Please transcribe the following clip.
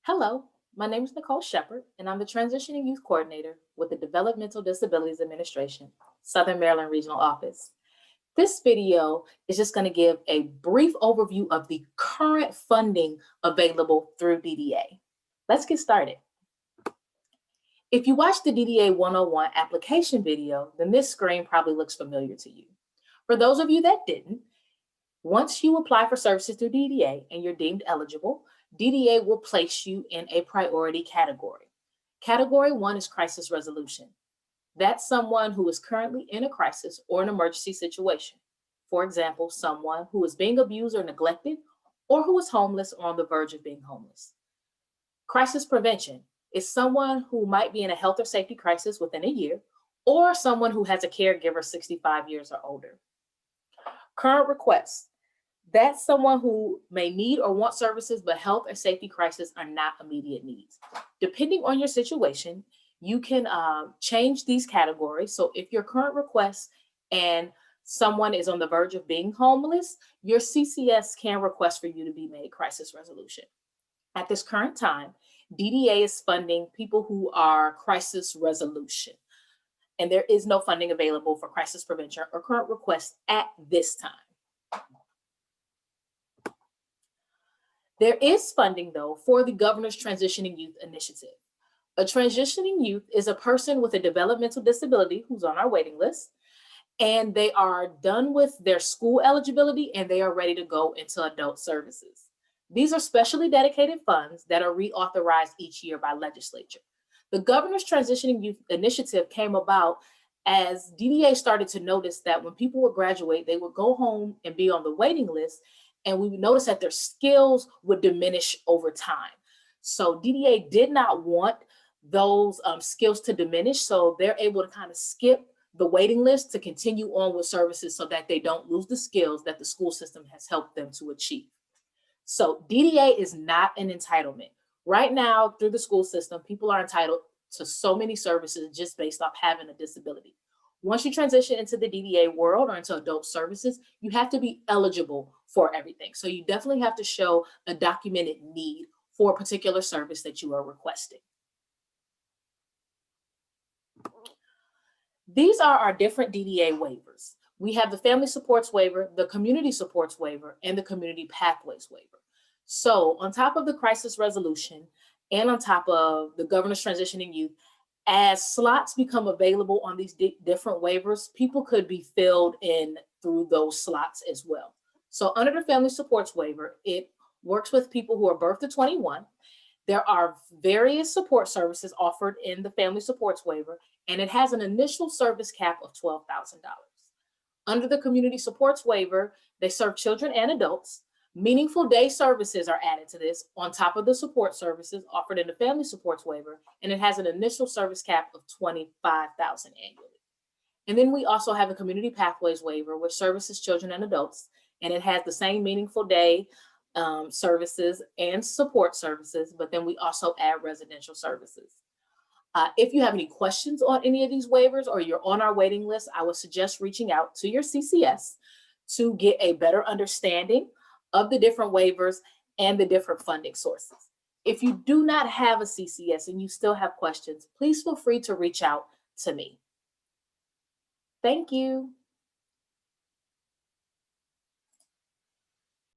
Hello, my name is Nicole Sheppard, and I'm the Transitioning Youth Coordinator with the Developmental Disabilities Administration, Southern Maryland Regional Office. This video is just going to give a brief overview of the current funding available through DDA. Let's get started. If you watched the DDA 101 application video, then this screen probably looks familiar to you. For those of you that didn't, once you apply for services through DDA and you're deemed eligible, DDA will place you in a priority category. Category 1 is crisis resolution. That's someone who is currently in a crisis or an emergency situation. For example, someone who is being abused or neglected, or who is homeless or on the verge of being homeless. Crisis prevention is someone who might be in a health or safety crisis within a year, or someone who has a caregiver 65 years or older. Current requests. That's someone who may need or want services, but health or safety crises are not immediate needs. Depending on your situation, you can change these categories. So if your current request and someone is on the verge of being homeless, your CCS can request for you to be made crisis resolution. At this current time, DDA is funding people who are crisis resolution, and there is no funding available for crisis prevention or current requests at this time. There is funding, though, for the Governor's Transitioning Youth Initiative. A transitioning youth is a person with a developmental disability who's on our waiting list, and they are done with their school eligibility and they are ready to go into adult services. These are specially dedicated funds that are reauthorized each year by legislature. The Governor's Transitioning Youth Initiative came about as DDA started to notice that when people would graduate, they would go home and be on the waiting list, and we would notice that their skills would diminish over time. So DDA did not want those skills to diminish, so they're able to kind of skip the waiting list to continue on with services so that they don't lose the skills that the school system has helped them to achieve. So DDA is not an entitlement. Right now, through the school system, people are entitled to so many services just based off having a disability. Once you transition into the DDA world or into adult services, you have to be eligible for everything. So you definitely have to show a documented need for a particular service that you are requesting. These are our different DDA waivers. We have the Family Supports Waiver, the Community Supports Waiver, and the Community Pathways Waiver. So on top of the crisis resolution and on top of the Governor's Transitioning Youth, as slots become available on these different waivers, people could be filled in through those slots as well. So under the Family Supports Waiver, it works with people who are birth to 21. There are various support services offered in the Family Supports Waiver, and it has an initial service cap of $12,000. Under the Community Supports Waiver, they serve children and adults. Meaningful day services are added to this on top of the support services offered in the Family Supports Waiver, and it has an initial service cap of $25,000 annually. And then we also have a Community Pathways Waiver, which services children and adults, and it has the same meaningful day services and support services, but then we also add residential services. If you have any questions on any of these waivers or you're on our waiting list, I would suggest reaching out to your CCS to get a better understanding of the different waivers and the different funding sources. If you do not have a CCS and you still have questions, please feel free to reach out to me. Thank you.